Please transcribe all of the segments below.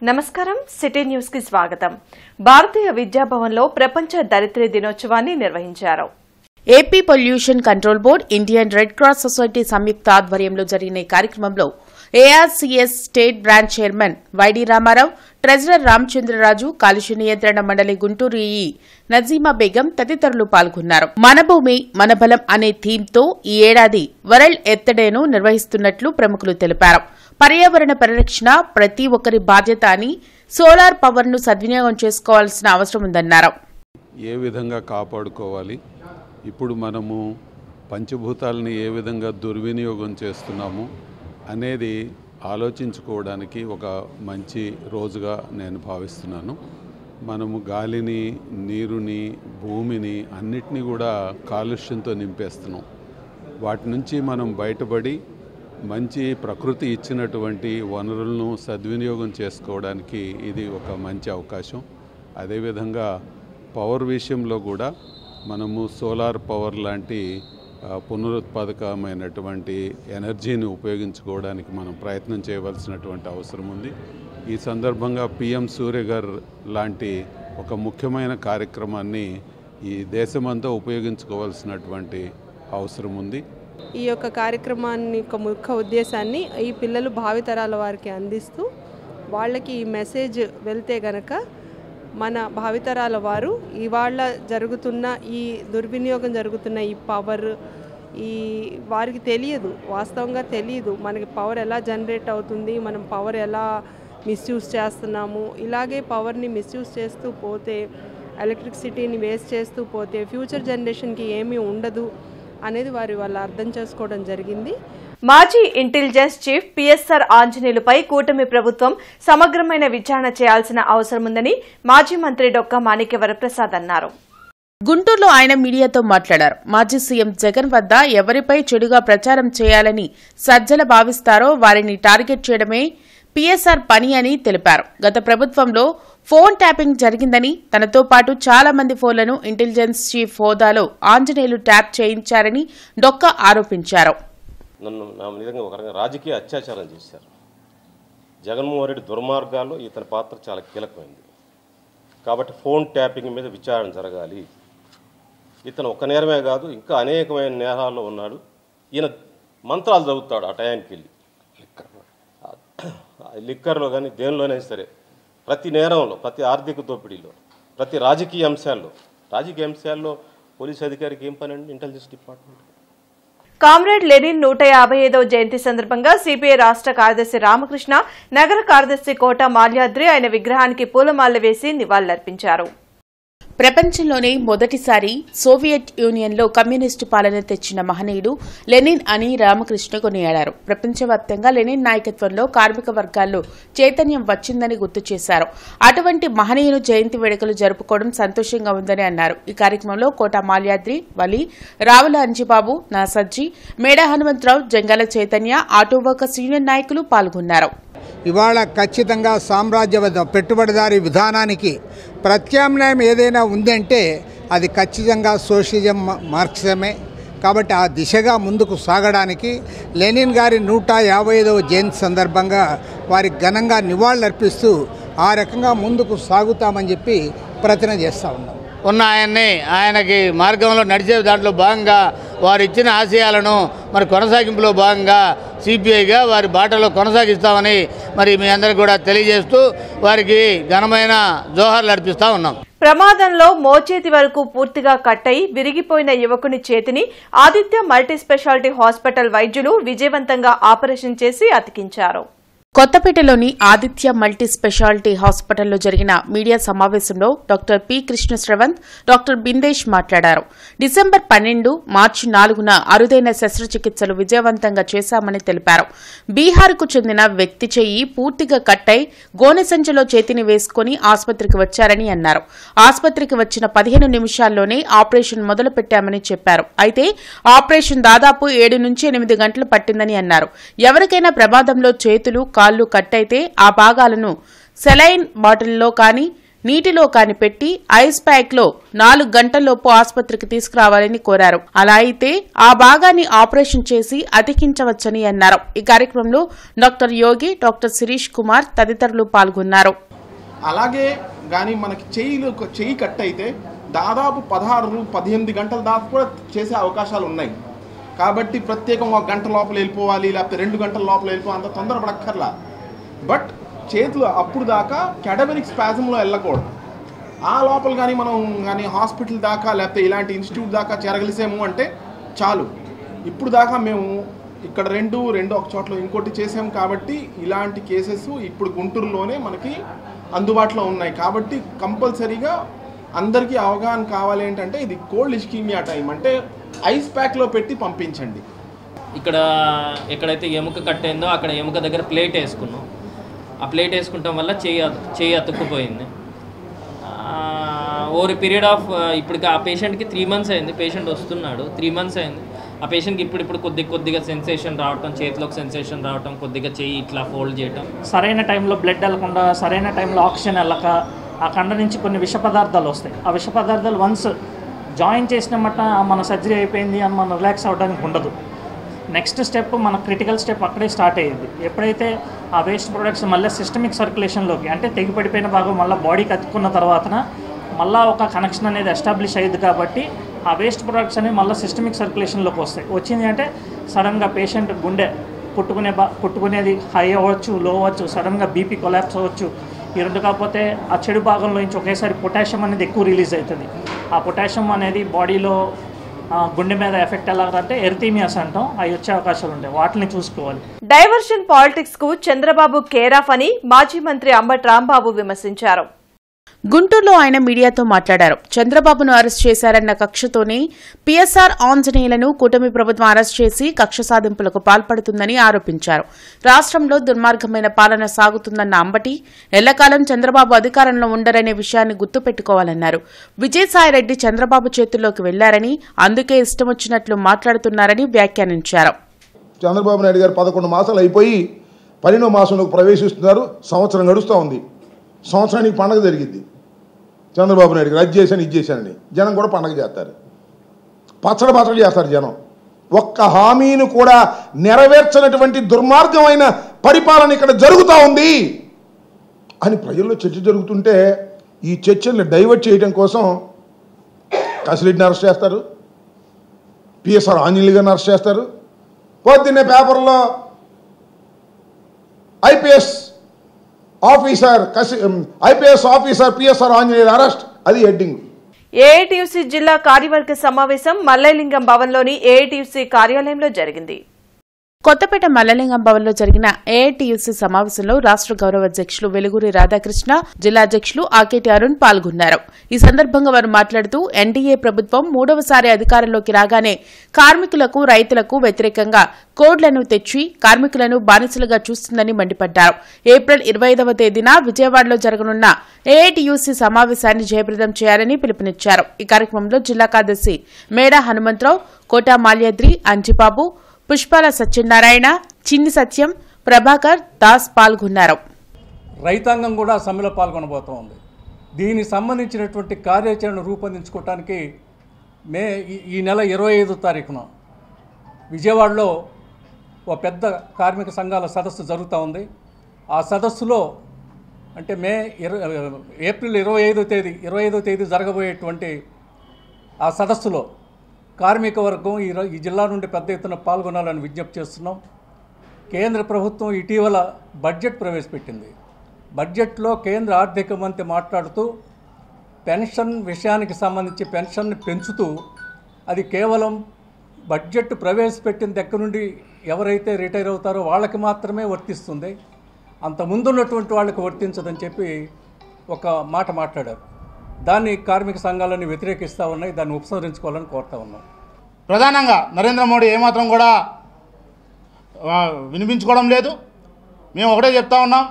నమస్కారం city news కి స్వాగతం. భారతీయ విద్యాభవన్లో ప్రపంచ దరిద్ర దినోత్సవాన్ని నిర్వహించారు. AP pollution control board, Indian Red Cross Society సంయుక్త ఆధ్వర్యంలో జరిగిన ఈ కార్యక్రమంలో ARCS state branch chairman YD Ramarao, treasurer Ramachandraraju, కాలుష్య నియంత్రణ మండలి గుంటూరు ఈఈ నజీమా బేగం తదితరులు పాల్గొన్నారు. మన భూమి మన బలం అనే థీమ్తో ఈ ఏడాది వరల్డ్ ఎర్త్ డేను నిర్వహిస్తున్నట్లు ప్రముఖులు తెలిపారు. పర్యావరణ పరిరక్షణ ప్రతి ఒక్కరి బాధ్యత అని, సోలార్ పవర్ ను సద్వినియోగం చేసుకోవాల్సిన అవసరం ఉందన్నారు. ఏ విధంగా కాపాడుకోవాలి, ఇప్పుడు మనము పంచభూతాలని ఏ విధంగా దుర్వినియోగం చేస్తున్నాము అనేది ఆలోచించుకోవడానికి ఒక మంచి రోజుగా నేను భావిస్తున్నాను. మనము గాలిని, నీరుని, భూమిని అన్నిటినీ కూడా కాలుష్యంతో నింపేస్తున్నాం. వాటి నుంచి మనం బయటపడి మంచి ప్రకృతి ఇచ్చినటువంటి వనరులను సద్వినియోగం చేసుకోవడానికి ఇది ఒక మంచి అవకాశం. అదేవిధంగా పవర్ విషయంలో కూడా మనము సోలార్ పవర్ లాంటి పునరుత్పాదకమైనటువంటి ఎనర్జీని ఉపయోగించుకోవడానికి మనం ప్రయత్నం చేయవలసినటువంటి అవసరం ఉంది. ఈ సందర్భంగా పిఎం సూర్య గారు లాంటి ఒక ముఖ్యమైన కార్యక్రమాన్ని ఈ దేశమంతా ఉపయోగించుకోవాల్సినటువంటి అవసరం ఉంది. ఈ యొక్క కార్యక్రమాన్ని ఒక ముఖ్య ఉద్దేశాన్ని ఈ పిల్లలు భావితరాల వారికి అందిస్తూ వాళ్ళకి ఈ మెసేజ్ వెళ్తే గనక మన భావితరాల వారు ఇవాళ జరుగుతున్న ఈ దుర్వినియోగం జరుగుతున్న ఈ పవర్ వారికి తెలియదు, వాస్తవంగా తెలియదు మనకి పవర్ ఎలా జనరేట్ అవుతుంది, మనం పవర్ ఎలా మిస్యూజ్ చేస్తున్నాము. ఇలాగే పవర్ని మిస్యూజ్ చేస్తూ పోతే, ఎలక్ట్రిసిటీని వేస్ట్ చేస్తూ పోతే ఫ్యూచర్ జనరేషన్కి ఏమీ ఉండదు అనేది వాళ్ళు అర్థం చేసుకోవడం జరిగింది. మాజీ ఇంటెలిజెన్స్ చీఫ్ పిఎస్ఆర్ ఆంజనేయులపై కూటమి ప్రభుత్వం సమగ్రమైన విచారణ చేయాల్సిన అవసరముందని మాజీ మంత్రి డొక్కా మాణిక్య వరప్రసాద్ అన్నారు. గుంటూరులో ఆయన మీడియాతో మాట్లాడారు. మాజీ సీఎం జగన్ వద్ద ఎవరిపై చెడుగా ప్రచారం చేయాలని సజ్జల భావిస్తారో వారిని టార్గెట్ చేయడమే పిఎస్ఆర్ పని అని తెలిపారు. గత ప్రభుత్వంలో ఫోన్ ట్యాపింగ్ జరిగిందని, తనతో పాటు చాలా మంది ఫోన్లను ఇంటెలిజెన్స్ చీఫ్ హోదాలో ఆంజనేయులు ట్యాప్ చేయించారని డొక్కా ఆరోపించారు. నన్ను నా నిజంగా ఒక రకంగా రాజకీయ అత్యాచారం చేశారు. జగన్మోహన్ రెడ్డి దుర్మార్గాల్లో ఇతని పాత్ర చాలా కీలకమైంది. కాబట్టి ఫోన్ ట్యాపింగ్ మీద విచారణ జరగాలి. ఇతను ఒక నేరమే కాదు, ఇంకా అనేకమైన నేరాల్లో ఉన్నాడు. ఈయన మంత్రాలు చదువుతాడు ఆ టయానికి వెళ్ళి, లిక్కర్లో కానీ దేనిలోనే సరే, ప్రతి నేరంలో, ప్రతి ఆర్థిక దోపిడీలో, ప్రతి రాజకీయ అంశాల్లో పోలీసు అధికారికి ఏం పని అండి? Intelligence department. కామ్రేడ్ లెనిన్ 155వ జయంతి సందర్భంగా సిపిఐ రాష్ట్ర కార్యదర్శి రామకృష్ణ, నగర కార్యదర్శి కోట మాల్యాద్రి ఆయన విగ్రహానికి పూలమాలలు వేసి నివాళులర్పించారు. ప్రపంచంలోనే మొదటిసారి సోవియట్ యూనియన్లో కమ్యూనిస్టు పాలన తెచ్చిన మహనీయుడు లెనిన్ అని రామకృష్ణ కొనియాడారు. ప్రపంచవ్యాప్తంగా లెనిన్ నాయకత్వంలో కార్మిక వర్గాల్లో చైతన్యం వచ్చిందని గుర్తు చేశారు. అటువంటి మహనీయులు జయంతి వేడుకలు జరుపుకోవడం సంతోషంగా ఉందని అన్నారు. ఈ కార్యక్రమంలో కోట మాల్యాద్రి, వలి, రావుల అంజిబాబు, నాసజ్జీ, Meda Hanumantharao, Jangala Chaitanya, auto workers union నాయకులు పాల్గొన్నారు. ఇవాళ ఖచ్చితంగా సామ్రాజ్యవాద పెట్టుబడిదారీ విధానానికి ప్రత్యామ్నాయం ఏదైనా ఉందంటే అది ఖచ్చితంగా సోషలిజం, మార్క్సిజమే. కాబట్టి ఆ దిశగా ముందుకు సాగడానికి లెనిన్ గారి 155వ జయంతి సందర్భంగా వారికి ఘనంగా నివాళులర్పిస్తూ ఆ రకంగా ముందుకు సాగుతామని చెప్పి ప్రతిజ్ఞ చేస్తూ ఉన్నాం. ఆయనకి మార్గంలో నడిచే దాంట్లో భాగంగా వారు ఇచ్చిన ఆశయాలను మరి కొనసాగింపులో భాగంగా సిపిఐగా వారి బాటలో కొనసాగిస్తామని మరి మీ అందరికీ కూడా తెలియజేస్తూ వారికి ఘనమైన జోహార్లు అర్పిస్తా ఉన్నాం. ప్రమాదంలో మోచేతి వరకు పూర్తిగా కట్టయి విరిగిపోయిన యువకుని చేతిని ఆదిత్య మల్టీ స్పెషాలిటీ హాస్పిటల్ వైద్యులు విజయవంతంగా ఆపరేషన్ చేసి అతికించారు. కొత్తపేటలోని ఆదిత్య మల్టీ స్పెషాలిటీ హాస్పిటల్లో జరిగిన మీడియా సమావేశంలో doctor P Krishna Shravanth, doctor Bindesh మాట్లాడారు. డిసెంబర్ 12, మార్చి 4న అరుదైన శస్త్రచికిత్సలు విజయవంతంగా చేశామని తెలిపారు. బీహార్కు చెందిన వ్యక్తి చెయ్యి పూర్తిగా కట్టై గోనె సంచిలో చేతిని వేసుకుని ఆసుపత్రికి వచ్చారని అన్నారు. ఆసుపత్రికి వచ్చిన 15 నిమిషాల్లోనే ఆపరేషన్ మొదలుపెట్టామని చెప్పారు. అయితే ఆపరేషన్ దాదాపు 7 నుంచి 8 గంటలు పట్టిందని అన్నారు. ఎవరికైనా ప్రమాదంలో చేతులు, కాళ్లు కట్టయితే ఆ భాగాలను సెలైన్ బాటిల్లో కానీ నీటిలో కాని పెట్టి ఐస్ ప్యాక్ లో 4 గంటల్లోపు ఆసుపత్రికి తీసుకురావాలని కోరారు. అలా అయితే ఆ భాగాన్ని ఆపరేషన్ చేసి అతికించవచ్చని అన్నారు. ఈ కార్యక్రమంలో డాక్టర్ యోగి, డాక్టర్ శిరీష్ కుమార్ తదితరులు పాల్గొన్నారు. అలాగే కానీ మనకి చెయ్యి కట్ అయితే దాదాపు 16-18 గంటల దాకా కూడా చేసే అవకాశాలు ఉన్నాయి. కాబట్టి ప్రత్యేకం 1 గంట లోపల వెళ్ళిపోవాలి, లేకపోతే 2 గంటల లోపల వెళ్ళిపోవాలి, అంత తొందరపడక్కర్లా. బట్ చేతులు అప్పుడు దాకా క్యాడబెరిక్ స్పాజంలో వెళ్ళకూడదు. ఆ లోపల కానీ హాస్పిటల్ దాకా లేకపోతే ఇలాంటి ఇన్స్టిట్యూట్ దాకా చేరగలిసాము అంటే చాలు. ఇప్పుడు దాకా మేము ఇక్కడ రెండు ఒక చోట్ల ఇంకోటి చేసాము. కాబట్టి ఇలాంటి కేసెస్ ఇప్పుడు గుంటూరులోనే మనకి అందుబాటులో ఉన్నాయి. కాబట్టి కంపల్సరీగా అందరికీ అవగాహన కావాలి ఏంటంటే ఇది కోల్డ్ ఇస్కీమియా టైం, అంటే ఐస్ ప్యాక్లో పెట్టి పంపించండి. ఇక్కడ ఎక్కడైతే ఎముక కట్ అయిందో అక్కడ ఎముక దగ్గర ప్లేట్ వేసుకున్నాం. ఆ ప్లేట్ వేసుకుంటాం వల్ల చెయ్యి అతుక్కుపోయింది. ఓవర్ పీరియడ్ ఆఫ్ ఇప్పుడు ఆ పేషెంట్కి 3 months అయింది. పేషెంట్ వస్తున్నాడు, 3 months అయింది. ఆ పేషెంట్కి ఇప్పుడు కొద్దిగా సెన్సేషన్ రావటం, చేతిలోకి సెన్సేషన్ రావటం, కొద్దిగా చెయ్యి ఇట్లా ఫోల్డ్ చేయటం, సరైన టైంలో బ్లడ్ వెళ్ళకుండా, సరైన టైంలో ఆక్సిజన్ వెళ్ళక ఆ కండ నుంచి కొన్ని విష పదార్థాలు వస్తాయి. ఆ విష పదార్థాలు వన్స్ జాయిన్ చేసిన మట్ట మన సర్జరీ అయిపోయింది అని మనం రిలాక్స్ అవ్వడానికి ఉండదు. నెక్స్ట్ స్టెప్ మన క్రిటికల్ స్టెప్ అక్కడే స్టార్ట్ అయ్యింది. ఎప్పుడైతే ఆ వేస్ట్ ప్రొడక్ట్స్ మళ్ళీ సిస్టమిక్ సర్క్యులేషన్లోకి, అంటే తెగిపడిపోయిన భాగం మళ్ళీ బాడీకి అతుక్కున్న తర్వాతన మళ్ళీ ఒక కనెక్షన్ అనేది ఎస్టాబ్లిష్ అయ్యింది. కాబట్టి ఆ వేస్ట్ ప్రొడక్ట్స్ అనేవి మళ్ళీ సిస్టమిక్ సర్క్యులేషన్లోకి వస్తాయి. వచ్చింది అంటే సడన్గా పేషెంట్ గుండె కొట్టుకునేది హై అవ్వచ్చు, లో అవ్వచ్చు, సడన్గా బీపీ కొలాప్స్ అవ్వచ్చు. ఈ రెండు కాకపోతే ఆ చెడు భాగంలో నుంచి ఒకేసారి పొటాషియం అనేది ఎక్కువ రిలీజ్ అవుతుంది. ఆ పొటాషియం అనేది బాడీలో గుండె మీద ఎఫెక్ట్ ఎలాగంటే ఎరిథీమియాస్ అంటాం, అవి వచ్చే అవకాశాలు ఉంటాయి. వాటిని చూసుకోవాలి. డైవర్షన్ పాలిటిక్స్ కు చంద్రబాబు కేరాఫ్ అని మాజీ మంత్రి అంబటి రాంబాబు విమర్శించారు. గుంటూరులో ఆయన మీడియాతో మాట్లాడారు. చంద్రబాబును అరెస్ట్ చేశారన్న కక్షతోనే పీఎస్ఆర్ ఆంజనేయులను కూటమి ప్రభుత్వం అరెస్ట్ చేసి కక్ష సాధింపులకు పాల్పడుతుందని ఆరోపించారు. రాష్ట్రంలో దుర్మార్గమైన పాలన సాగుతుందన్న అంబటి ఎల్లకాలం చంద్రబాబు అధికారంలో ఉండరనే విషయాన్ని గుర్తుపెట్టుకోవాలన్నారు. విజయసాయిరెడ్డి చంద్రబాబు చేతుల్లోకి వెళ్లారని, అందుకే ఇష్టం వచ్చినట్లు మాట్లాడుతున్నారని వ్యాఖ్యానించారు. చంద్రబాబు నాయుడు గారు 11 మాసాలు అయిపోయి 12వ మాసంలోకి ప్రవేశిస్తున్నారు. సంవత్సరం గడుస్తూ ఉంది. సంవత్సరానికి పండగ జరిగింది. చంద్రబాబు నాయుడు గారు అది చేశాను ఇది చేశానని జనం కూడా పండగ చేస్తారు, పచ్చడి చేస్తారు జనం. ఒక్క హామీని కూడా నెరవేర్చనటువంటి దుర్మార్గమైన పరిపాలన ఇక్కడ జరుగుతూ ఉంది అని ప్రజల్లో చర్చ జరుగుతుంటే ఈ చర్చల్ని డైవర్ట్ చేయడం కోసం కసిరెడ్డిని అరెస్ట్ చేస్తారు, పిఎస్ఆర్ ఆంజనేయులు గారిని అరెస్ట్ చేస్తారు. పొద్దున్నే పేపర్లో IPS officer PSR Anjaneyulu arrest, అది హెడ్డింగ్. ఏఐటీయూసీ జిల్లా కార్యవర్గ సమావేశం మల్లెలింగం భవన్లోని ఏఐటీయూసీ కార్యాలయంలో జరిగింది. కొత్తపేట మల్లలింగం భవన్లో జరిగిన ఏఐటీయూసీ సమావేశంలో రాష్ట్ర గౌరవ అధ్యక్షులు వెలుగురి రాధాకృష్ణ, జిల్లా అధ్యక్షులు ఆకేటి అరుణ్ పాల్గొన్నారు. ఈ సందర్భంగా వారు మాట్లాడుతూ ఎన్డీఏ ప్రభుత్వం 3వసారి అధికారంలోకి రాగానే కార్మికులకు, రైతులకు వ్యతిరేకంగా కోడ్లను తెచ్చి కార్మికులను బానిసలుగా చూస్తుందని మండిపడ్డారు. ఏప్రిల్ 25వ తేదీన విజయవాడలో జరగనున్న ఏఐటీయూసీ సమావేశాన్ని జయప్రదం చేయాలని పిలుపునిచ్చారు. ఈ కార్యక్రమంలో జిల్లా కార్యదర్శి మేడా హనుమంతరావు, కోటా మాల్యాద్రి, అంజిబాబు, పుష్పాల సత్యనారాయణ, చిన్ని సత్యం, ప్రభాకర్ దాస్ పాల్గొన్నారు. రైతాంగం కూడా సమ్మెలో పాల్గొనబోతోంది. దీనికి సంబంధించినటువంటి కార్యాచరణ రూపొందించుకోవడానికి ఈ నెల 25వ తారీఖున విజయవాడలో ఒక పెద్ద కార్మిక సంఘాల సదస్సు జరుగుతూ ఉంది. ఆ సదస్సులో అంటే ఏప్రిల్ 25వ తేదీ జరగబోయేటువంటి ఆ సదస్సులో కార్మిక వర్గం ఈ జిల్లా నుండి పెద్ద ఎత్తున పాల్గొనాలని విజ్ఞప్తి చేస్తున్నాం. కేంద్ర ప్రభుత్వం ఇటీవల బడ్జెట్ ప్రవేశపెట్టింది. బడ్జెట్లో కేంద్ర ఆర్థిక మంత్రి మాట్లాడుతూ పెన్షన్ విషయానికి సంబంధించి పెన్షన్ని పెంచుతూ అది కేవలం బడ్జెట్ ప్రవేశపెట్టిన దగ్గర నుండి ఎవరైతే రిటైర్ అవుతారో వాళ్ళకి మాత్రమే వర్తిస్తుంది, అంత ముందున్నటువంటి వాళ్ళకి వర్తించదని చెప్పి ఒక మాట మాట్లాడారు. దాన్ని కార్మిక సంఘాలన్నీ వ్యతిరేకిస్తూ ఉన్నాయి. దాన్ని ఉపసంహరించుకోవాలని కోరుతా ఉన్నాం. ప్రధానంగా నరేంద్ర మోడీ ఏమాత్రం కూడా వినిపించుకోవడం లేదు. మేము ఒకటే చెప్తా ఉన్నాం,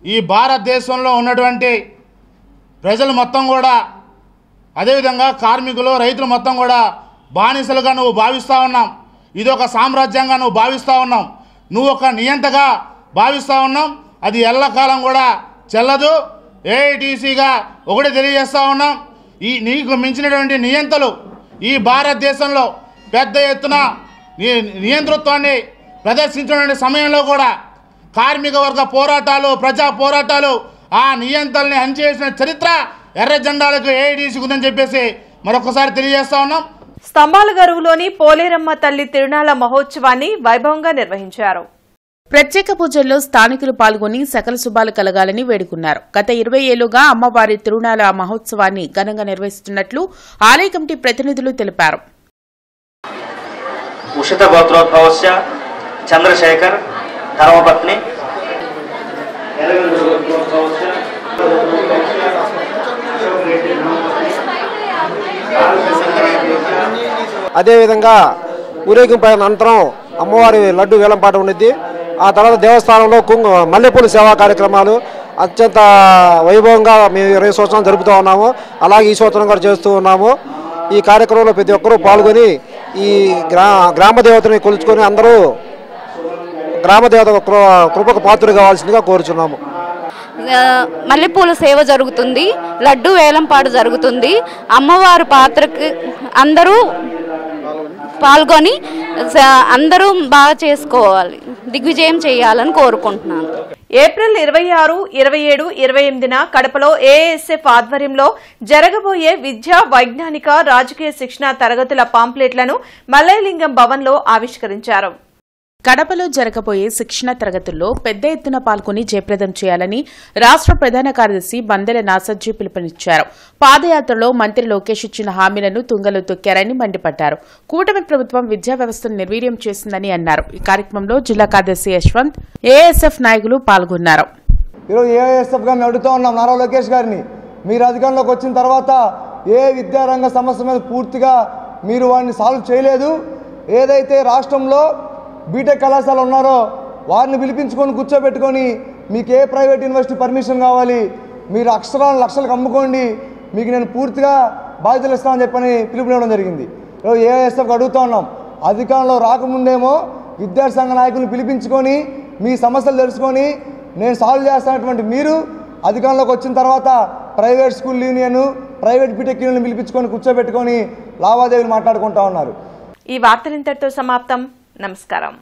ఈ భారతదేశంలో ఉన్నటువంటి ప్రజలు మొత్తం కూడా, అదేవిధంగా కార్మికులు, రైతులు మొత్తం కూడా బానిసలుగా నువ్వు భావిస్తూ ఉన్నాం. ఇది ఒక సామ్రాజ్యంగా నువ్వు భావిస్తూ ఉన్నాం. నువ్వు ఒక నియంతగా భావిస్తూ ఉన్నాం. అది ఎల్లకాలం కూడా చెల్లదు. ఏఐటీసీగా ఒకటి తెలియజేస్తూ ఉన్నాం, ఈ నీకు మించినటువంటి నియంతలు ఈ భారతదేశంలో పెద్ద ఎత్తున నియంతృత్వాన్ని ప్రదర్శించినటువంటి సమయంలో కూడా కార్మిక వర్గ పోరాటాలు, ప్రజా పోరాటాలు, ఆ నియంతల్ని అణిచేసిన చరిత్ర ఎర్ర జెండాలకు ఏఐటీసీకి ఉందని చెప్పేసి మరొకసారి తెలియజేస్తా ఉన్నాం. స్తంభాలగరువులోని పోలేరమ్మ తల్లి తిరునాళ్ల మహోత్సవాన్ని వైభవంగా నిర్వహించారు. ప్రత్యేక పూజల్లో స్థానికులు పాల్గొని సకల శుభాలు కలగాలని వేడుకున్నారు. గత 20 ఏళ్లుగా అమ్మవారి తిరునాళ్ల మహోత్సవాన్ని ఘనంగా నిర్వహిస్తున్నట్లు ఆలయ కమిటీ ప్రతినిధులు తెలిపారు. ఉషిత గోత్రోద్భవస్య చంద్రశేఖర్ ధర్మపత్ని అదేవిధంగా ఊరేగింపు అనంతరం అమ్మవారి లడ్డు వేలంపాట ఉన్నది. ఆ తర్వాత దేవస్థానంలో మల్లెపూలు సేవా కార్యక్రమాలు అత్యంత వైభవంగా మేము 20 సంవత్సరాలు జరుపుతూ ఉన్నాము. అలాగే ఈ సంవత్సరం కూడా చేస్తూ ఉన్నాము. ఈ కార్యక్రమంలో ప్రతి ఒక్కరూ పాల్గొని ఈ గ్రామ దేవతని కొలుచుకొని అందరూ గ్రామ దేవత కృపకు పాత్రులు కావాల్సిందిగా కోరుచున్నాము. మల్లెపూల సేవ జరుగుతుంది, లడ్డు వేలంపాట జరుగుతుంది. అమ్మవారి పాత్రకి అందరూ పాల్గొని అందరూ బాగా చేసుకోవాలి, దిగ్విజయం చేయాలని కోరుకుంటున్నాను. ఏప్రిల్ 26, 27, 28న కడపలో ఏఎస్ఎఫ్ ఆధ్వర్యంలో జరగబోయే విద్యా, వైజ్ఞానిక, రాజకీయ శిక్షణ తరగతుల పాంప్లెట్లను మల్లయ్యలింగం భవన్లో ఆవిష్కరించారు. కడపలో జరగబోయే శిక్షణ తరగతుల్లో పెద్ద ఎత్తున పాల్గొని జయప్రదం చేయాలని రాష్ట్ర ప్రధాన కార్యదర్శి బందెల నాసర్జీ పిలుపునిచ్చారు. పాదయాత్రలో మంత్రి లోకేష్ ఇచ్చిన హామీలను తుంగలో తొక్కారని మండిపడ్డారు. కూటమి ప్రభుత్వం విద్యా వ్యవస్థను నిర్వీర్యం చేసిందని అన్నారు. ఈ కార్యక్రమంలో జిల్లా కార్యదర్శి యశ్వంత్, ఏఎస్ఎఫ్ నాయకులు పాల్గొన్నారు. ఈరోజు ఏఎస్ఎఫ్గా మేము అడుగుతూ ఉన్నాం నారా లోకేష్ గారిని, మీరు అధికారంలోకి వచ్చిన తర్వాత ఏ విద్యారంగ సమస్య మీద పూర్తిగా మీరు వాటిని సాల్వ్ చేయలేదు. ఏదైతే రాష్ట్రంలో బీటెక్ కళాశాల ఉన్నారో వారిని పిలిపించుకొని కూర్చోబెట్టుకొని మీకు ఏ ప్రైవేట్ యూనివర్సిటీ పర్మిషన్ కావాలి, మీరు అక్షరాలను లక్షలకు అమ్ముకోండి, మీకు నేను పూర్తిగా బాధ్యతలు ఇస్తామని చెప్పని పిలుపునివ్వడం జరిగింది. ఈరోజు ఏఎస్ఎఫ్కి అడుగుతూ ఉన్నాం, అధికారంలో రాకముందేమో విద్యార్థి సంఘ నాయకులను పిలిపించుకొని మీ సమస్యలు తెలుసుకొని నేను సాల్వ్ చేస్తున్నటువంటి మీరు అధికారంలోకి వచ్చిన తర్వాత private school union, private BTech union పిలిపించుకొని కూర్చోబెట్టుకొని లావాదేవీలు మాట్లాడుకుంటా ఉన్నారు. ఈ వార్తలు ఇంతటితో సమాప్తం. నమస్కారం.